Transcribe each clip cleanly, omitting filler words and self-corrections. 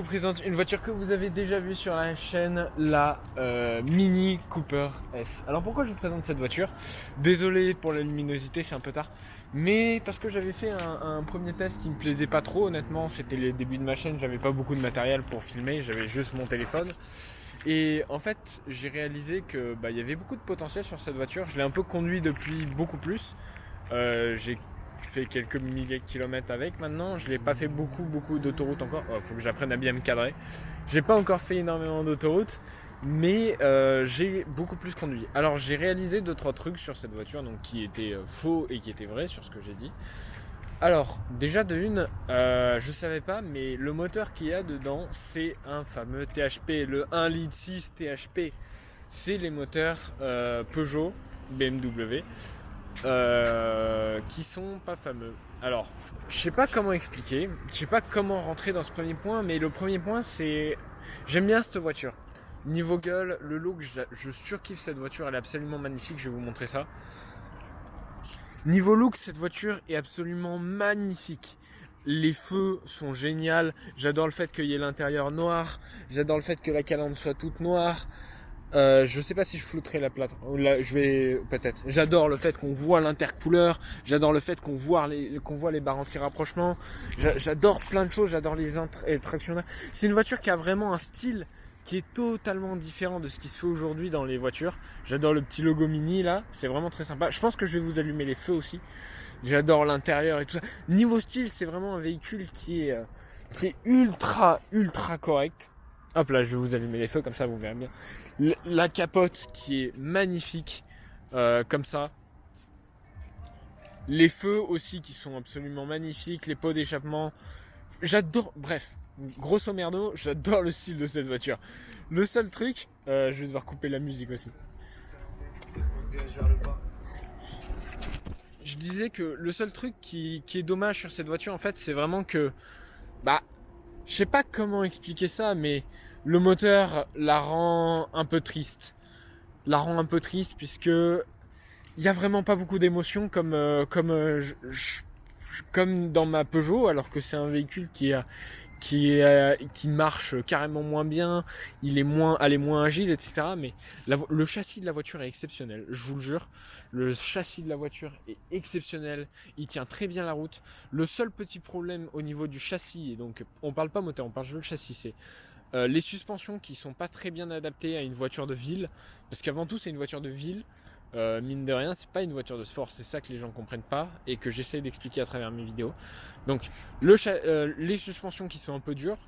Je vous présente une voiture que vous avez déjà vue sur la chaîne, la Mini Cooper S. Alors pourquoi je vous présente cette voiture? Désolé pour la luminosité, c'est un peu tard. Mais parce que j'avais fait un premier test qui me plaisait pas trop, honnêtement, c'était les débuts de ma chaîne, j'avais pas beaucoup de matériel pour filmer, j'avais juste mon téléphone. Et en fait, j'ai réalisé que il y avait beaucoup de potentiel sur cette voiture. Je l'ai un peu conduit depuis beaucoup plus. J'ai fait quelques milliers de kilomètres avec maintenant. Je l'ai pas fait beaucoup d'autoroutes encore. Faut que j'apprenne à bien me cadrer. J'ai pas encore fait énormément d'autoroutes, mais j'ai beaucoup plus conduit. Alors j'ai réalisé 2-3 trucs sur cette voiture, donc qui étaient faux et qui étaient vrais sur ce que j'ai dit. Alors, déjà de une, je savais pas, mais le moteur qu'il y a dedans, c'est un fameux THP, le 1,6 litre THP. C'est les moteurs Peugeot, BMW, qui sont pas fameux. Alors, je sais pas comment expliquer, je sais pas comment rentrer dans ce premier point, mais le premier point c'est, j'aime bien cette voiture. Niveau gueule, le look, je surkiffe cette voiture, elle est absolument magnifique, je vais vous montrer ça. Niveau look, cette voiture est absolument magnifique. Les feux sont géniaux. J'adore le fait qu'il y ait l'intérieur noir. J'adore le fait que la calandre soit toute noire. Je sais pas si je flouterai la plate. Là, je vais peut-être. J'adore le fait qu'on voit l'intercouleur. J'adore le fait qu'on voit les barres anti-rapprochement. J'adore plein de choses. J'adore les tractions. C'est une voiture qui a vraiment un style qui est totalement différent de ce qui se fait aujourd'hui dans les voitures. J'adore le petit logo Mini là, c'est vraiment très sympa. Je pense que je vais vous allumer les feux aussi. J'adore l'intérieur et tout ça. Niveau style, c'est vraiment un véhicule qui est ultra correct. Hop là, je vais vous allumer les feux comme ça vous verrez bien. La capote qui est magnifique comme ça. Les feux aussi qui sont absolument magnifiques, les pots d'échappement. J'adore, bref, grosso merdo, j'adore le style de cette voiture. Le seul truc, je vais devoir couper la musique aussi. Je disais que le seul truc qui est dommage sur cette voiture, en fait, c'est vraiment que, je sais pas comment expliquer ça, mais le moteur la rend un peu triste. Puisque il y a vraiment pas beaucoup d'émotions comme dans ma Peugeot, alors que c'est un véhicule qui marche carrément moins bien, elle est moins agile, etc. Mais le châssis de la voiture est exceptionnel, je vous le jure. Le châssis de la voiture est exceptionnel, il tient très bien la route. Le seul petit problème au niveau du châssis, et donc on parle pas moteur, on parle juste le châssis, c'est les suspensions qui sont pas très bien adaptées à une voiture de ville, parce qu'avant tout c'est une voiture de ville. Mine de rien, c'est pas une voiture de sport, c'est ça que les gens comprennent pas et que j'essaie d'expliquer à travers mes vidéos. Donc, les suspensions qui sont un peu dures,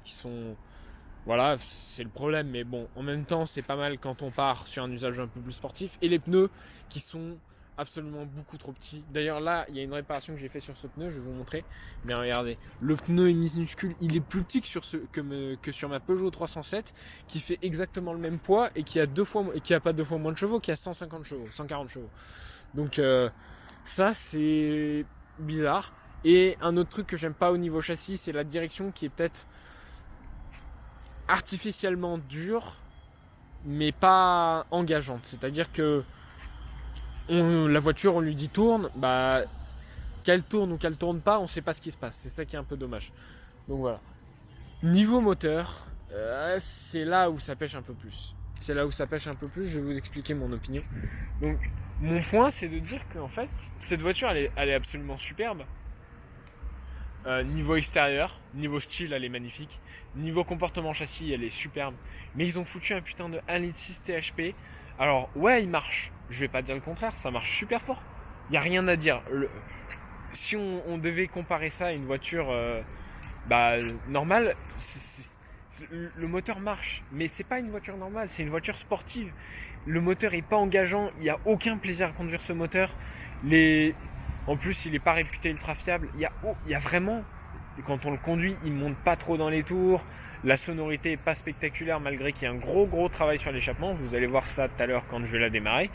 voilà, c'est le problème, mais bon, en même temps, c'est pas mal quand on part sur un usage un peu plus sportif. Et les pneus qui sont absolument beaucoup trop petits. D'ailleurs, là, il y a une réparation que j'ai fait sur ce pneu, je vais vous montrer. Mais regardez, le pneu est minuscule, il est plus petit que sur ma Peugeot 307, qui fait exactement le même poids et qui a pas 2 fois moins de chevaux, qui a 150 chevaux, 140 chevaux. Donc, ça, c'est bizarre. Et un autre truc que j'aime pas au niveau châssis, c'est la direction qui est peut-être artificiellement dure, mais pas engageante. C'est-à-dire que la voiture, on lui dit tourne, qu'elle tourne ou qu'elle tourne pas, on sait pas ce qui se passe. C'est ça qui est un peu dommage. Donc voilà. Niveau moteur, c'est là où ça pêche un peu plus. Je vais vous expliquer mon opinion. Donc, mon point, c'est de dire qu'en fait, cette voiture, elle est absolument superbe. Niveau extérieur, niveau style, elle est magnifique. Niveau comportement châssis, elle est superbe. Mais ils ont foutu un putain de 1,6 litre THP. Alors, ouais, il marche. Je vais pas dire le contraire, ça marche super fort. Il y a rien à dire. Si on devait comparer ça à une voiture normale, le moteur marche. Mais c'est pas une voiture normale, c'est une voiture sportive. Le moteur est pas engageant, il y a aucun plaisir à conduire ce moteur. En plus, il est pas réputé ultra fiable. Il y a vraiment, quand on le conduit, il monte pas trop dans les tours. La sonorité est pas spectaculaire malgré qu'il y a un gros travail sur l'échappement. Vous allez voir ça tout à l'heure quand je vais la démarrer.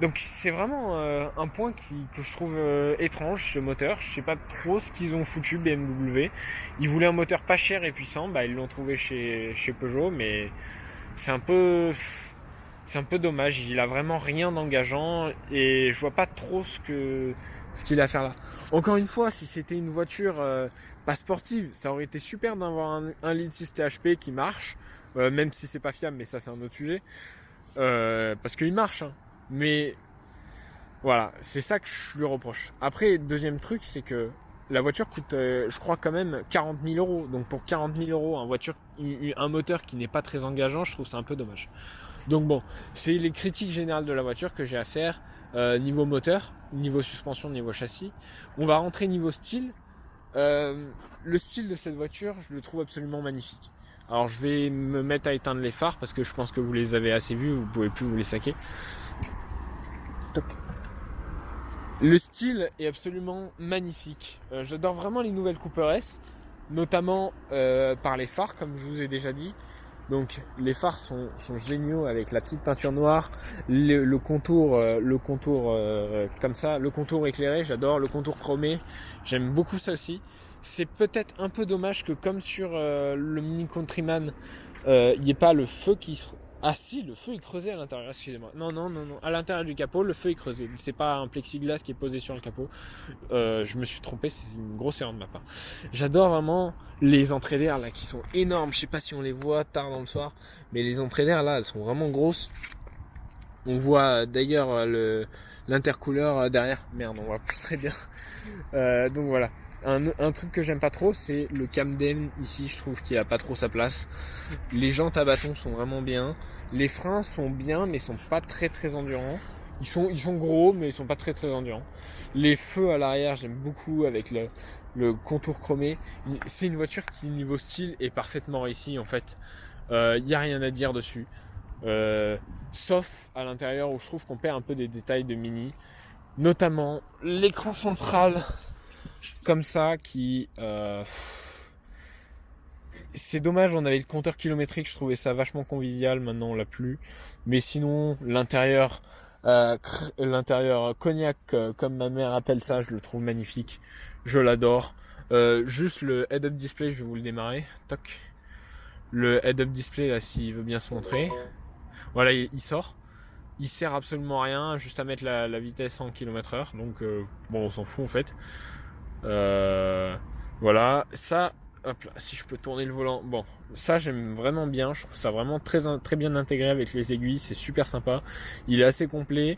Donc c'est vraiment un point que je trouve étrange, ce moteur. Je sais pas trop ce qu'ils ont foutu BMW. Ils voulaient un moteur pas cher et puissant. Ils l'ont trouvé chez Peugeot, mais c'est un peu... C'est un peu dommage, il a vraiment rien d'engageant et je vois pas trop ce qu'il a à faire là. Encore une fois, si c'était une voiture pas sportive, ça aurait été super d'avoir un lead 6 THP qui marche, même si c'est pas fiable, mais ça c'est un autre sujet, parce qu'il marche. Hein. Mais voilà, c'est ça que je lui reproche. Après, deuxième truc, c'est que la voiture coûte, je crois quand même 40 000 euros. Donc pour 40 000 euros, un moteur qui n'est pas très engageant, je trouve ça un peu dommage. Donc bon, c'est les critiques générales de la voiture que j'ai à faire niveau moteur, niveau suspension, niveau châssis. On va rentrer niveau style. Le style de cette voiture, je le trouve absolument magnifique. Alors je vais me mettre à éteindre les phares parce que je pense que vous les avez assez vus, vous pouvez plus vous les saquer. Le style est absolument magnifique. J'adore vraiment les nouvelles Cooper S, notamment par les phares, comme je vous ai déjà dit. Donc les phares sont géniaux avec la petite peinture noire, le contour comme ça, le contour éclairé, j'adore le contour chromé, j'aime beaucoup ça aussi. C'est peut-être un peu dommage que comme sur le Mini Countryman, il n'y ait pas le feu qui se... Ah si, le feu est creusé à l'intérieur, excusez-moi. Non, à l'intérieur du capot, le feu est creusé. C'est pas un plexiglas qui est posé sur le capot. Je me suis trompé, c'est une grosse erreur de ma part. J'adore vraiment les entrées d'air là qui sont énormes. Je sais pas si on les voit tard dans le soir, mais les entrées d'air là, elles sont vraiment grosses. On voit d'ailleurs l'intercouleur derrière. Merde, on voit plus très bien. Donc voilà. Un truc que j'aime pas trop, c'est le Camden ici, je trouve qu'il a pas trop sa place. Les jantes à bâton sont vraiment bien. Les freins sont bien, mais sont pas très très endurants. Ils sont gros, mais ils sont pas très très endurants. Les feux à l'arrière, j'aime beaucoup avec le contour chromé. C'est une voiture qui, niveau style, est parfaitement réussie en fait. Y a rien à dire dessus. Sauf à l'intérieur où je trouve qu'on perd un peu des détails de Mini. Notamment l'écran central comme ça qui c'est dommage, on avait le compteur kilométrique, je trouvais ça vachement convivial, maintenant on l'a plus, mais sinon l'intérieur cognac comme ma mère appelle ça, je le trouve magnifique, je l'adore. Juste le head-up display, je vais vous le démarrer, toc, le head-up display là s'il veut bien se montrer, voilà, il sort. Il sert absolument à rien, juste à mettre la vitesse en km/h, donc bon on s'en fout en fait. Voilà, ça, hop là, si je peux tourner le volant, bon, ça j'aime vraiment bien, je trouve ça vraiment très bien intégré avec les aiguilles, c'est super sympa, il est assez complet.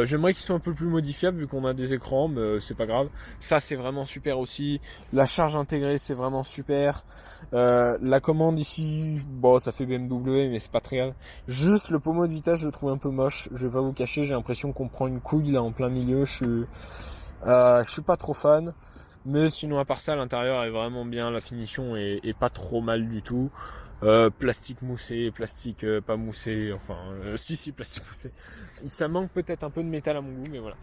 J'aimerais qu'il soit un peu plus modifiable vu qu'on a des écrans, mais c'est pas grave. Ça c'est vraiment super aussi. La charge intégrée c'est vraiment super. La commande ici, bon ça fait BMW mais c'est pas très grave. Juste le pommeau de vitesse je le trouve un peu moche. Je vais pas vous cacher, j'ai l'impression qu'on prend une couille là en plein milieu. Je suis pas trop fan. Mais sinon à part ça l'intérieur est vraiment bien, la finition est pas trop mal du tout. Plastique moussé, plastique pas moussé, enfin si plastique moussé. Ça manque peut-être un peu de métal à mon goût, mais voilà.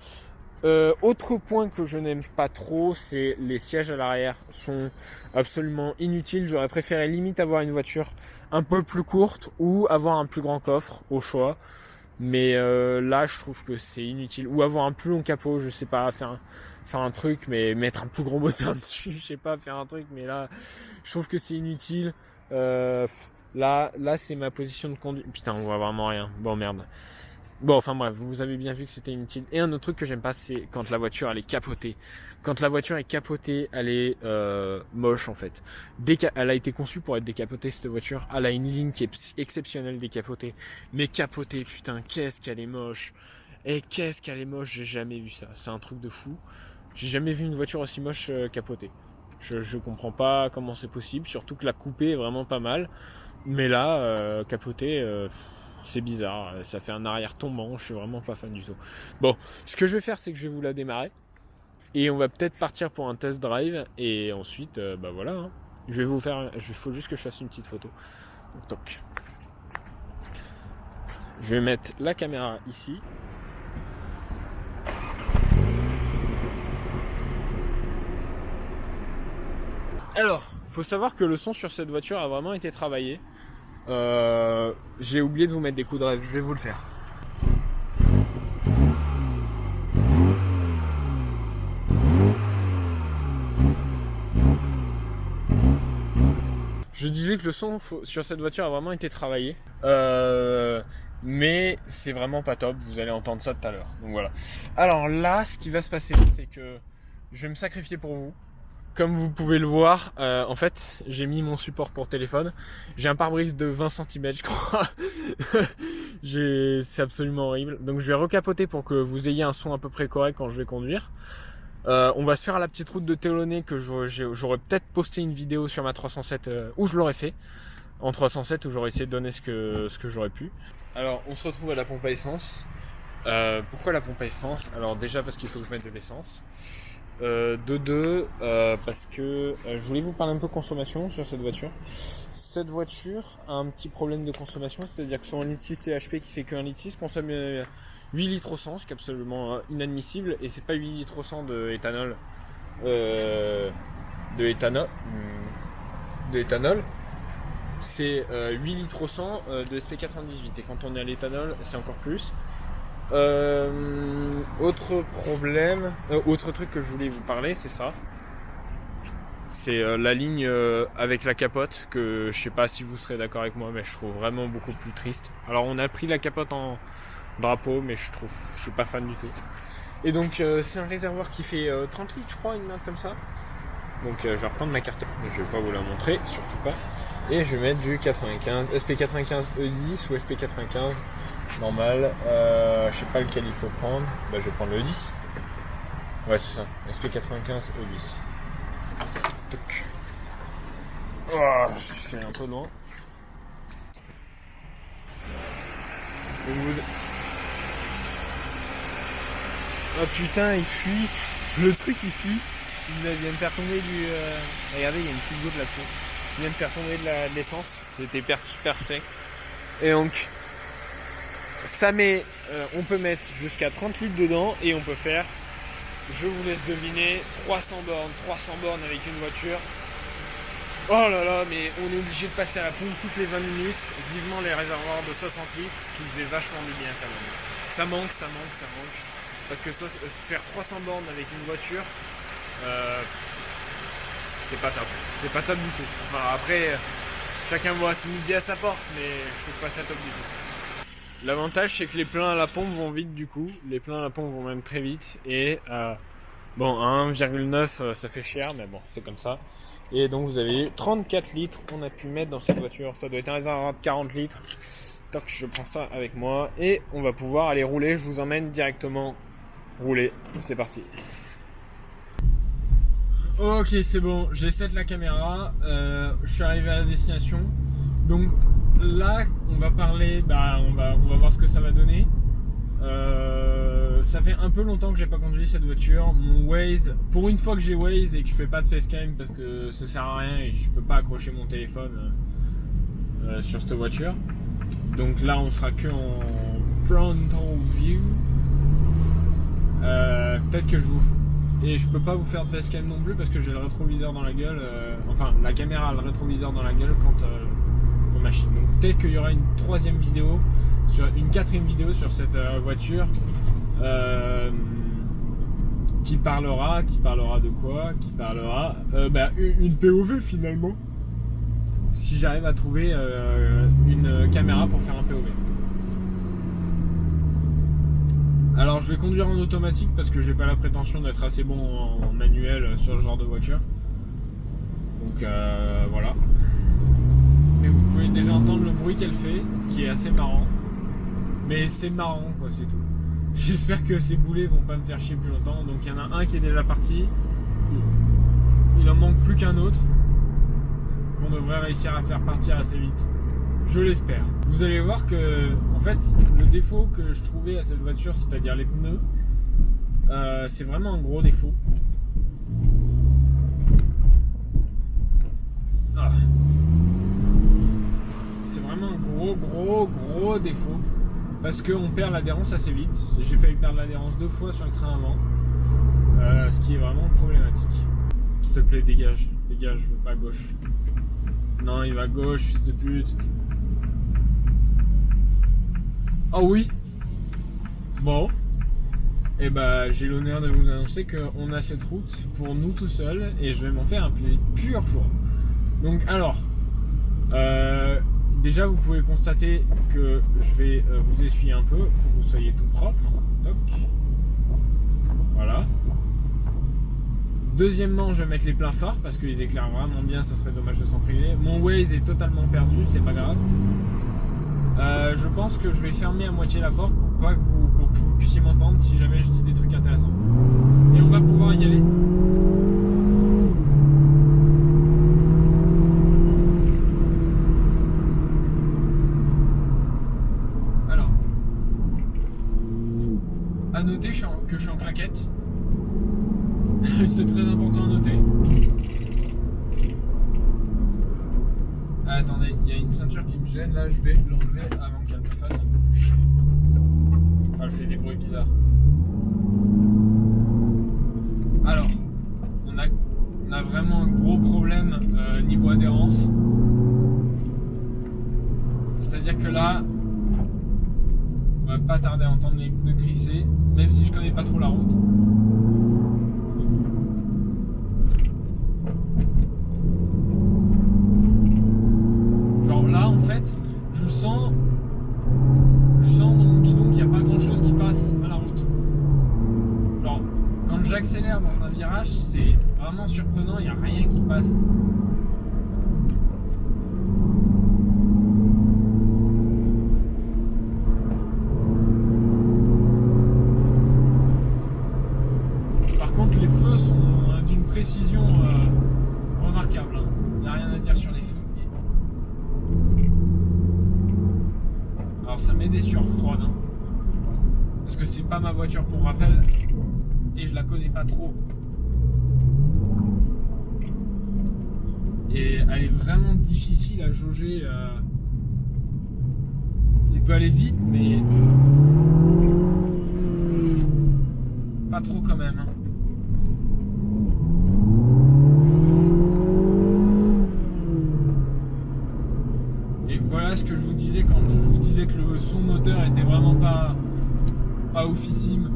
Autre point que je n'aime pas trop, c'est les sièges à l'arrière sont absolument inutiles. J'aurais préféré limite avoir une voiture un peu plus courte ou avoir un plus grand coffre au choix. Mais là, je trouve que c'est inutile. Ou avoir un plus long capot, je sais pas, faire un truc, mais mettre un plus gros moteur dessus, je sais pas, faire un truc. Mais là, je trouve que c'est inutile. Là, c'est ma position de conduite. Putain, on voit vraiment rien. Bon, merde. Bon, enfin bref, vous avez bien vu que c'était inutile. Et un autre truc que j'aime pas, c'est quand la voiture elle est capotée. Quand la voiture est capotée, elle est moche en fait. Elle a été conçue pour être décapotée cette voiture. Elle a une ligne qui est exceptionnelle décapotée. Mais capotée, putain, qu'est-ce qu'elle est moche. Et qu'est-ce qu'elle est moche, j'ai jamais vu ça. C'est un truc de fou. J'ai jamais vu une voiture aussi moche capotée. Je comprends pas comment c'est possible, surtout que la coupée est vraiment pas mal. Mais là, capotée, c'est bizarre. Ça fait un arrière tombant, je suis vraiment pas fan du tout. Bon, ce que je vais faire, c'est que je vais vous la démarrer. Et on va peut-être partir pour un test drive. Et ensuite, bah voilà. Hein. Je vais vous faire. Il faut juste que je fasse une petite photo. Donc, toc. Je vais mettre la caméra ici. Alors, faut savoir que le son sur cette voiture a vraiment été travaillé. J'ai oublié de vous mettre des coups de rêve, je vais vous le faire. Je disais que le son sur cette voiture a vraiment été travaillé. Mais c'est vraiment pas top, vous allez entendre ça tout à l'heure. Donc voilà. Alors là, ce qui va se passer, c'est que je vais me sacrifier pour vous. Comme vous pouvez le voir, en fait, j'ai mis mon support pour téléphone. J'ai un pare-brise de 20 cm, je crois. C'est absolument horrible. Donc je vais recapoter pour que vous ayez un son à peu près correct quand je vais conduire. On va se faire la petite route de Téolonnais que j'aurais peut-être posté une vidéo sur ma 307 où je l'aurais fait. En 307 où j'aurais essayé de donner ce que j'aurais pu. Alors on se retrouve à la pompe à essence. Pourquoi la pompe à essence? Alors déjà parce qu'il faut que je mette de l'essence. Parce que je voulais vous parler un peu consommation sur cette voiture. Cette voiture a un petit problème de consommation, c'est-à-dire que son 1,6 litre THP qui fait que 1,6 litre consomme 8 litres au 100, ce qui est absolument inadmissible, et c'est pas 8 litres au 100 de éthanol, c'est 8 litres au 100 de SP98, et quand on est à l'éthanol, c'est encore plus. Autre problème, autre truc que je voulais vous parler, c'est ça. C'est la ligne avec la capote que je sais pas si vous serez d'accord avec moi, mais je trouve vraiment beaucoup plus triste. Alors on a pris la capote en drapeau, mais je suis pas fan du tout. Et donc c'est un réservoir qui fait 30 litres, je crois, une merde comme ça. Donc je vais reprendre ma carte, je vais pas vous la montrer, surtout pas. Et je vais mettre du 95, SP95 E10 ou SP95 normal. Je sais pas lequel il faut prendre. Bah je vais prendre le 10. Ouais c'est ça. SP95 E10. Toc. Oh, c'est un peu loin. Oh putain, il fuit. Le truc il fuit. Il vient de faire tomber du. Regardez, il y a une petite goutte là-dessus. Il vient de faire tomber de l'essence. J'étais super sec. Et donc. Ça met, on peut mettre jusqu'à 30 litres dedans et on peut faire, je vous laisse deviner, 300 bornes avec une voiture. Oh là là, mais on est obligé de passer à la pompe toutes les 20 minutes, vivement les réservoirs de 60 litres qui faisaient vachement du bien quand même. Ça manque. Parce que faire 300 bornes avec une voiture, c'est pas top. C'est pas top du tout. Enfin après, chacun voit ce midi à sa porte, mais je trouve pas ça top du tout. L'avantage c'est que les pleins à la pompe vont vite du coup, les pleins à la pompe vont même très vite et bon à 1,9 ça fait cher mais bon c'est comme ça. Et donc vous avez 34 litres qu'on a pu mettre dans cette voiture, ça doit être un réservoir de 40 litres. Toc, je prends ça avec moi et on va pouvoir aller rouler, je vous emmène directement rouler, c'est parti. Ok c'est bon, j'ai set la caméra, je suis arrivé à la destination, donc là on va parler, on va voir ce que ça va donner. Ça fait un peu longtemps que j'ai pas conduit cette voiture. Mon Waze, pour une fois que j'ai Waze et que je fais pas de facecam parce que ça sert à rien et je peux pas accrocher mon téléphone sur cette voiture. Donc là on sera que en frontal view. Peut-être que je vous... Et je peux pas vous faire de facecam non plus parce que j'ai le rétroviseur dans la gueule. Enfin la caméra a le rétroviseur dans la gueule quand en machine. Donc peut-être qu'il y aura une troisième vidéo, une quatrième vidéo sur cette voiture qui parlera de quoi? Qui parlera une POV finalement. Si j'arrive à trouver une caméra pour faire un POV. Alors je vais conduire en automatique parce que j'ai pas la prétention d'être assez bon en manuel sur ce genre de voiture. Donc voilà. Mais vous pouvez déjà entendre le bruit qu'elle fait, qui est assez marrant. Mais c'est marrant quoi, c'est tout. J'espère que ces boulets vont pas me faire chier plus longtemps. Donc il y en a un qui est déjà parti. Il en manque plus qu'un autre qu'on devrait réussir à faire partir assez vite. Je l'espère. Vous allez voir que, en fait, le défaut que je trouvais à cette voiture, c'est-à-dire les pneus, c'est vraiment un gros défaut. Ah. C'est vraiment un gros défaut. Parce qu'on perd l'adhérence assez vite. J'ai failli perdre l'adhérence 2 fois sur le train avant. Ce qui est vraiment problématique. S'il te plaît, dégage, je veux pas à gauche. Non, il va à gauche, fils de pute. Oh oui. Bon. Et j'ai l'honneur de vous annoncer qu'on a cette route pour nous tout seuls et je vais m'en faire un pur jour. Donc alors, Déjà, vous pouvez constater que je vais vous essuyer un peu pour que vous soyez tout propre. Toc. Voilà. Deuxièmement, je vais mettre les pleins phares parce qu'ils éclairent vraiment bien, ça serait dommage de s'en priver. Mon Waze est totalement perdu, c'est pas grave. Je pense que je vais fermer à moitié la porte pour que vous puissiez m'entendre si jamais je dis des trucs intéressants. Et on va pouvoir y aller. Alors, à noter que je suis en claquette. C'est très important à noter. Ah, attendez, il y a une ceinture qui me gêne là, je vais l'enlever avant qu'elle me fasse un peu plus chier. Enfin, elle fait des bruits bizarres. Alors, on a vraiment un gros problème niveau adhérence. C'est-à-dire que là, on va pas tarder à entendre les pneus crisser, même si je connais pas trop la route. Genre là, en fait, je sens dans mon guidon qu'il n'y a pas grand chose qui passe à la route. Genre, quand j'accélère dans un virage, c'est vraiment surprenant, il n'y a rien qui passe. Par contre, les feux sont d'une précision remarquable. Hein. Il n'y a rien à dire sur les feux. Alors ça met des sueurs froides. Hein. Parce que c'est pas ma voiture pour rappel. Et je la connais pas trop. Et elle est vraiment difficile à jauger. On peut aller vite, mais pas trop quand même. Hein. Et voilà ce que je vous disais quand je vous disais que le son moteur était vraiment pas oufissime.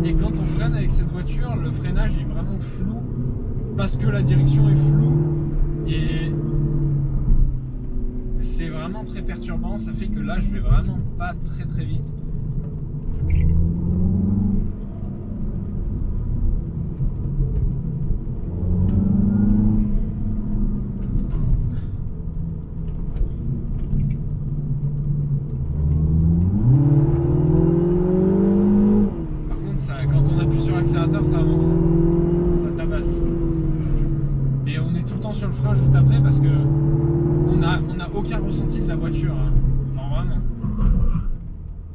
Et quand on freine avec cette voiture, le freinage est vraiment flou parce que la direction est floue et c'est vraiment très perturbant. Ça fait que là, je vais vraiment pas très très vite. Ça avance, ça tabasse. Et on est tout le temps sur le frein juste après parce que on a aucun ressenti de la voiture, hein. Genre vraiment.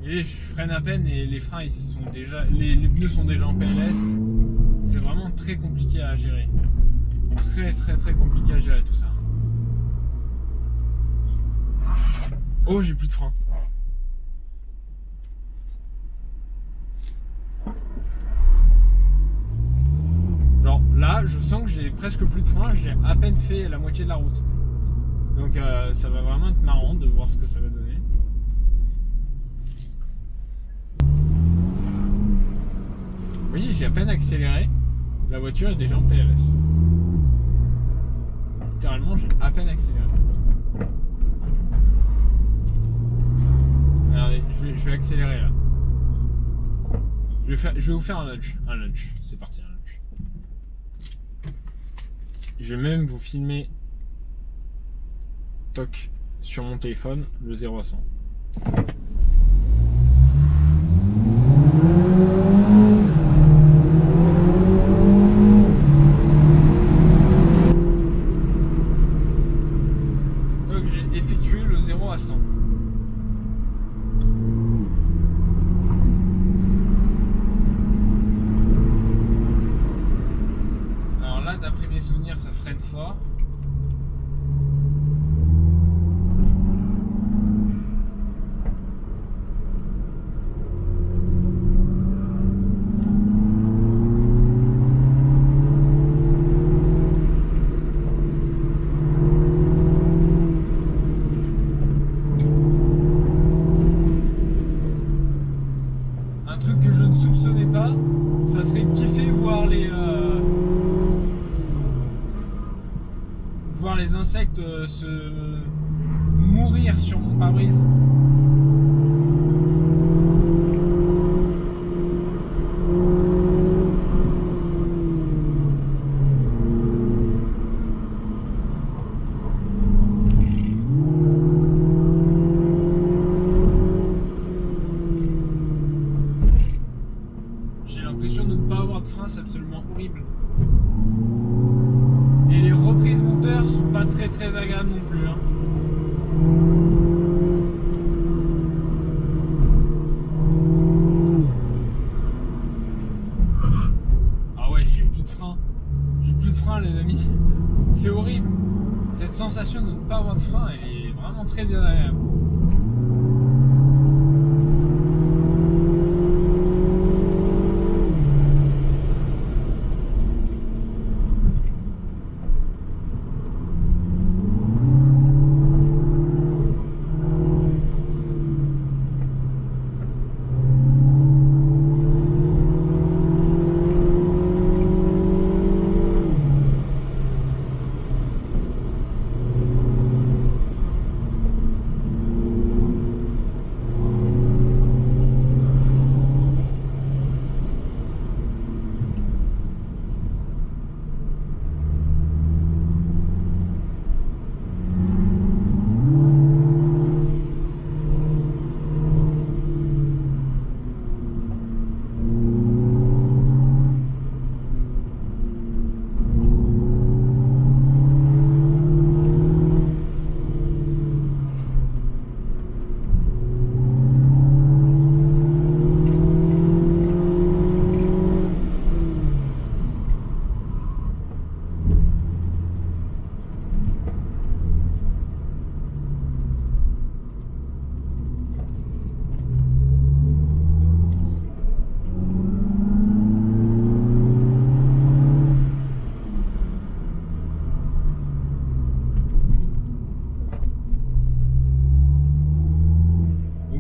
Et je freine à peine et les freins ils sont déjà, les pneus sont déjà en PLS. C'est vraiment très compliqué à gérer. Très très très compliqué à gérer tout ça. Oh, j'ai plus de frein. Là, je sens que j'ai presque plus de frein, j'ai à peine fait la moitié de la route. Donc ça va vraiment être marrant de voir ce que ça va donner. Vous voyez, j'ai à peine accéléré, la voiture est déjà en PLS. Littéralement, j'ai à peine accéléré. Regardez, je vais accélérer là. Je vais vous faire un lunch. C'est parti. Je vais même vous filmer toc sur mon téléphone le 0 à 100. Toc, j'ai effectué le 0 à 100. D'après mes souvenirs, ça freine fort. Un truc que je ne soupçonnais pas, ça serait de kiffer voir voir les insectes se mourir sur mon pare-brise. J'ai l'impression de ne pas avoir de frein, c'est absolument horrible. Et les reprises moteurs sont pas très agréables non plus. Hein. Ah ouais, j'ai plus de frein. J'ai plus de frein les amis. C'est horrible. Cette sensation de ne pas avoir de frein, elle est vraiment très désagréable.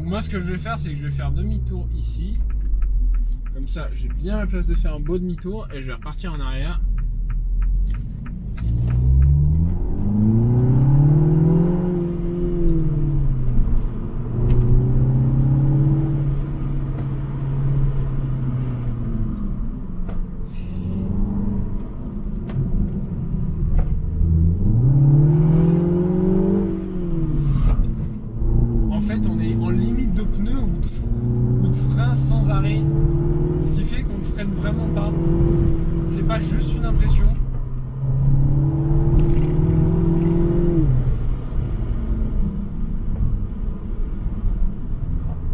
Moi, ce que je vais faire, c'est que je vais faire demi-tour ici. Comme ça, j'ai bien la place de faire un beau demi-tour et je vais repartir en arrière. En fait, on est en limite de pneus ou de frein sans arrêt. Ce qui fait qu'on ne freine vraiment pas. C'est pas juste une impression.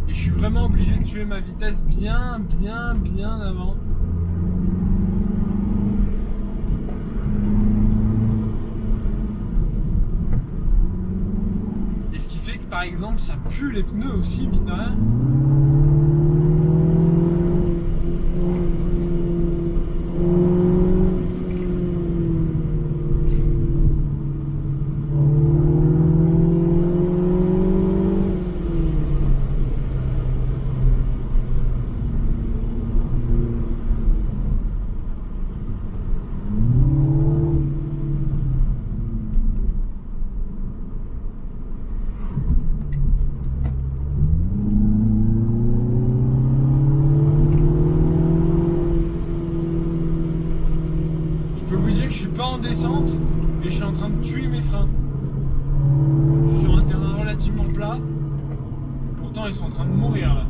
Et je suis vraiment obligé de tuer ma vitesse bien avant. Et ce qui fait que par exemple ça pue les pneus aussi, mine de rien. Je peux vous dire que je suis pas en descente et je suis en train de tuer mes freins. Je suis sur un terrain relativement plat. Pourtant ils sont en train de mourir là.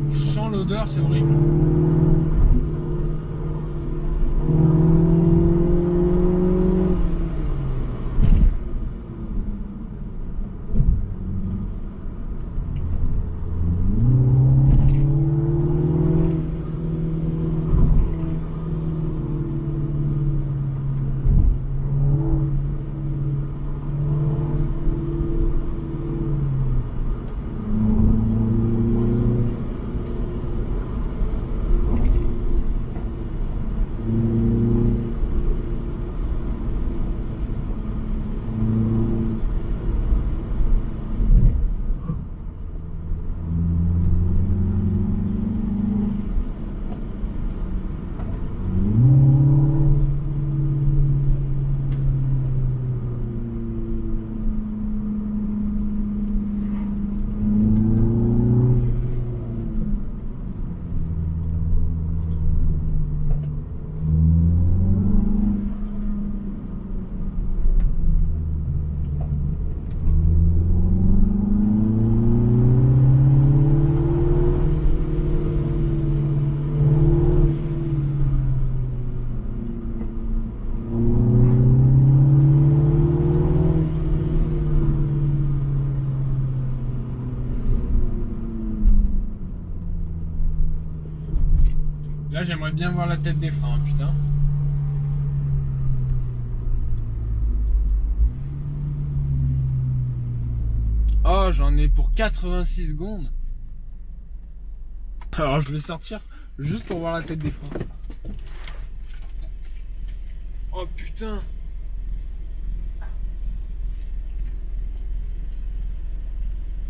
Je sens l'odeur, c'est horrible. Là, j'aimerais bien voir la tête des freins, putain. Oh, j'en ai pour 86 secondes. Alors, je vais sortir juste pour voir la tête des freins. Oh putain.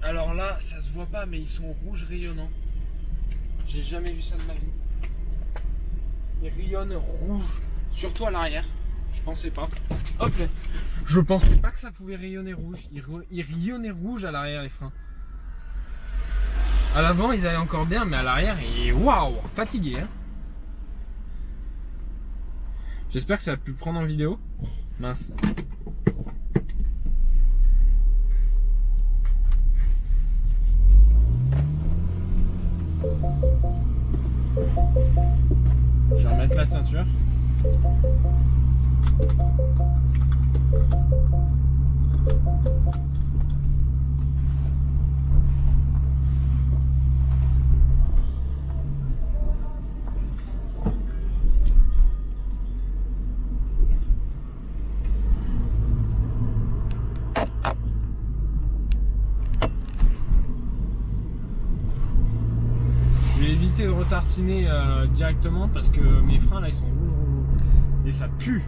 Alors là, ça se voit pas, mais ils sont rouges rayonnants. J'ai jamais vu ça de ma vie. Ils rayonnent rouge, surtout à l'arrière. Je pensais pas. Hop là. Je pensais pas que ça pouvait rayonner rouge. Ils rayonnaient rouge à l'arrière, les freins. À l'avant, ils allaient encore bien, mais à l'arrière, waouh, fatigué. Hein. J'espère que ça a pu prendre en vidéo. Mince. Je vais remettre la ceinture. Je vais éviter de retartiner directement parce que mes freins là ils sont rouges et ça pue.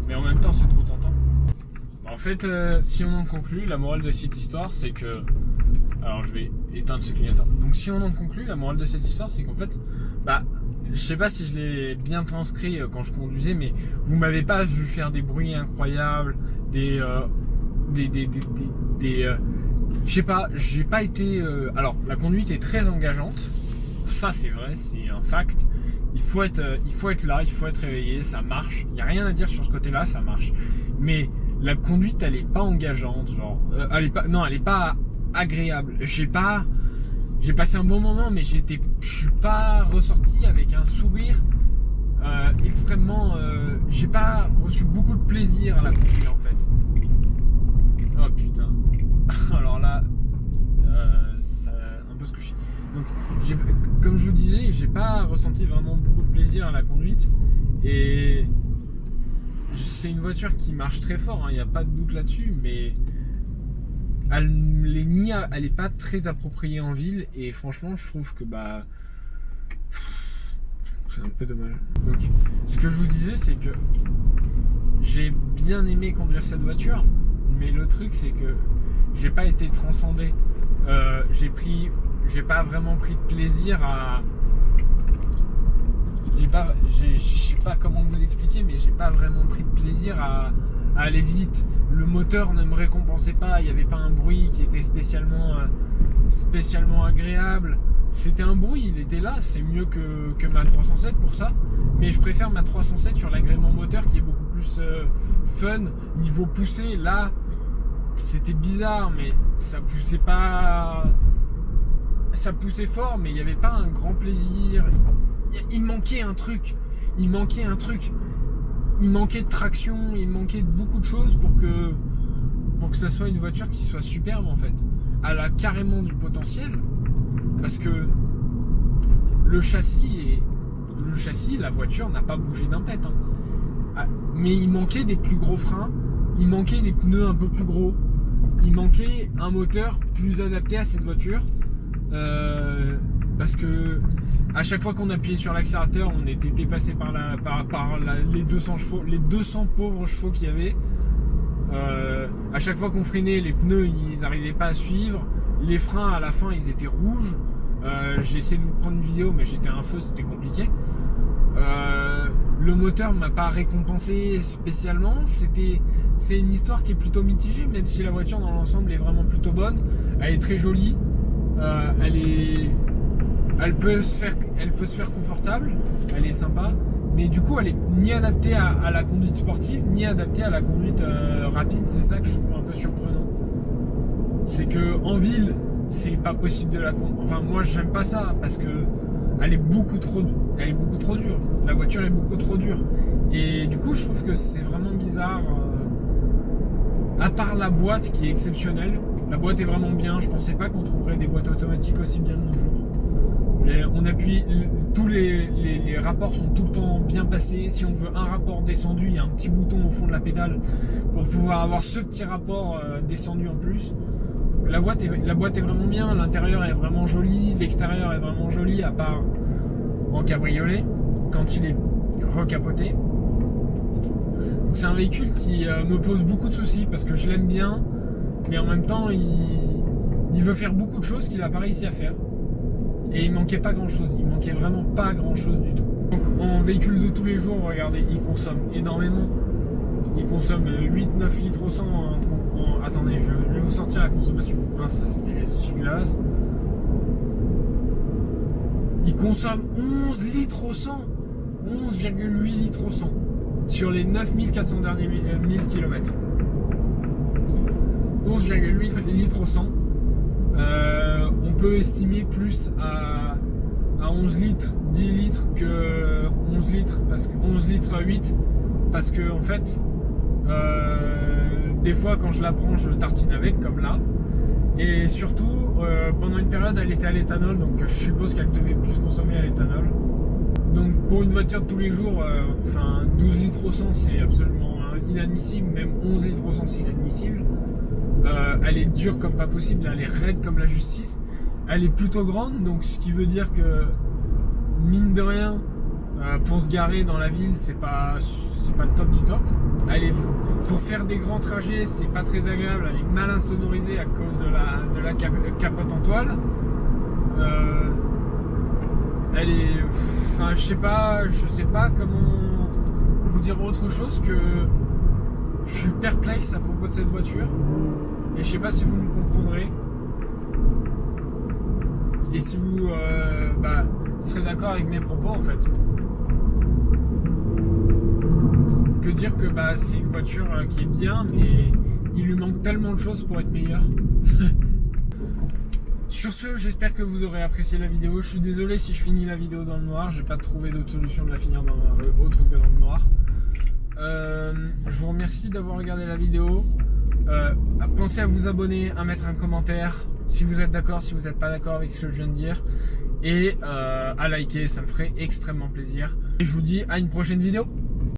Mais en même temps c'est trop tentant. En fait, si on en conclut, la morale de cette histoire c'est que... Alors je vais éteindre ce clignotant. Donc si on en conclut, la morale de cette histoire c'est qu'en fait... Bah, je sais pas si je l'ai bien transcrit quand je conduisais, mais vous m'avez pas vu faire des bruits incroyables, je sais pas, j'ai pas été... Alors, la conduite est très engageante. Ça, c'est vrai, c'est un fact. Il faut être là, il faut être réveillé, ça marche. Il n'y a rien à dire sur ce côté-là, ça marche. Mais la conduite, elle est pas engageante, genre... elle est pas agréable. J'ai passé un bon moment, mais je suis pas ressorti avec un sourire extrêmement... j'ai pas reçu beaucoup de plaisir à la conduite, en fait. Oh, putain. Alors là, ça a un peu scotché. Donc, comme je vous disais, j'ai pas ressenti vraiment beaucoup de plaisir à la conduite. Et c'est une voiture qui marche très fort, il n'y a pas de doute là-dessus, mais elle est pas très appropriée en ville. Et franchement, je trouve que c'est un peu dommage. Donc, ce que je vous disais, c'est que j'ai bien aimé conduire cette voiture, mais le truc, c'est que j'ai pas été transcendé. J'ai pas vraiment pris de plaisir à... Je sais pas comment vous expliquer, mais j'ai pas vraiment pris de plaisir à aller vite. Le moteur ne me récompensait pas, il n'y avait pas un bruit qui était spécialement agréable. C'était un bruit, il était là, c'est mieux que ma 307 pour ça. Mais je préfère ma 307 sur l'agrément moteur qui est beaucoup plus fun, niveau poussé. Là, c'était bizarre, mais ça poussait pas... Ça poussait fort, mais il n'y avait pas un grand plaisir. Il manquait un truc. Il manquait de traction, il manquait de beaucoup de choses pour que ça soit une voiture qui soit superbe en fait. Elle a carrément du potentiel. Parce que le châssis, la voiture n'a pas bougé d'un pet. Mais il manquait des plus gros freins, il manquait des pneus un peu plus gros, il manquait un moteur plus adapté à cette voiture. Parce que à chaque fois qu'on appuyait sur l'accélérateur, on était dépassé par les 200 chevaux, les 200 pauvres chevaux qu'il y avait. À chaque fois qu'on freinait, les pneus ils n'arrivaient pas à suivre. Les freins à la fin ils étaient rouges. J'ai essayé de vous prendre une vidéo, mais j'étais à un feu, c'était compliqué. Le moteur m'a pas récompensé spécialement. C'est une histoire qui est plutôt mitigée, même si la voiture dans l'ensemble est vraiment plutôt bonne. Elle est très jolie. Elle peut se faire confortable, elle est sympa, mais du coup elle est ni adaptée à la conduite sportive, ni adaptée à la conduite rapide. C'est ça que je trouve un peu surprenant. C'est que en ville, c'est pas possible de la conduire. Enfin, moi j'aime pas ça parce que elle est beaucoup trop dure. La voiture est beaucoup trop dure. Et du coup, je trouve que c'est vraiment bizarre. À part la boîte qui est exceptionnelle. La boîte est vraiment bien. Je pensais pas qu'on trouverait des boîtes automatiques aussi bien de nos jours. On appuie, tous les rapports sont tout le temps bien passés. Si on veut un rapport descendu, il y a un petit bouton au fond de la pédale pour pouvoir avoir ce petit rapport descendu en plus. La boîte est vraiment bien, l'intérieur est vraiment joli, l'extérieur est vraiment joli, à part en cabriolet, quand il est recapoté. C'est un véhicule qui me pose beaucoup de soucis parce que je l'aime bien, mais en même temps il veut faire beaucoup de choses qu'il n'a pas réussi à faire. Et il manquait pas grand chose, il manquait vraiment pas grand chose du tout. Donc en véhicule de tous les jours, regardez, il consomme énormément. Il consomme 8-9 litres au 100. Attendez, je vais vous sortir la consommation. Ah, ça c'était celui-là. Il consomme 11 litres au 100. 11,8 litres au 100 sur les 9400 derniers 1000 km. 11,8 litres au 100. On peut estimer plus à 11 litres, 10 litres que 11 litres, parce que 11 litres 8, parce que en fait, des fois quand je la prends, je tartine avec, comme là. Et surtout, pendant une période, elle était à l'éthanol, donc je suppose qu'elle devait plus consommer à l'éthanol. Donc pour une voiture de tous les jours, 12 litres au 100, c'est absolument inadmissible, même 11 litres au 100, c'est inadmissible. Elle est dure comme pas possible, elle est raide comme la justice. Elle est plutôt grande, donc ce qui veut dire que, mine de rien, pour se garer dans la ville, c'est pas le top du top. Pour faire des grands trajets, c'est pas très agréable, elle est mal insonorisée à cause de la capote en toile. Elle est, je sais pas comment vous dire autre chose que je suis perplexe à propos de cette voiture et je sais pas si vous me comprendrez et si vous serez d'accord avec mes propos en fait. Que dire que c'est une voiture qui est bien, mais il lui manque tellement de choses pour être meilleure. Sur ce, j'espère que vous aurez apprécié la vidéo. Je suis désolé si je finis la vidéo dans le noir, j'ai pas trouvé d'autre solution de la finir autre que dans le noir. Je vous remercie d'avoir regardé la vidéo. Pensez à vous abonner, à mettre un commentaire si vous êtes d'accord, si vous n'êtes pas d'accord avec ce que je viens de dire, et à liker, ça me ferait extrêmement plaisir. Et je vous dis à une prochaine vidéo.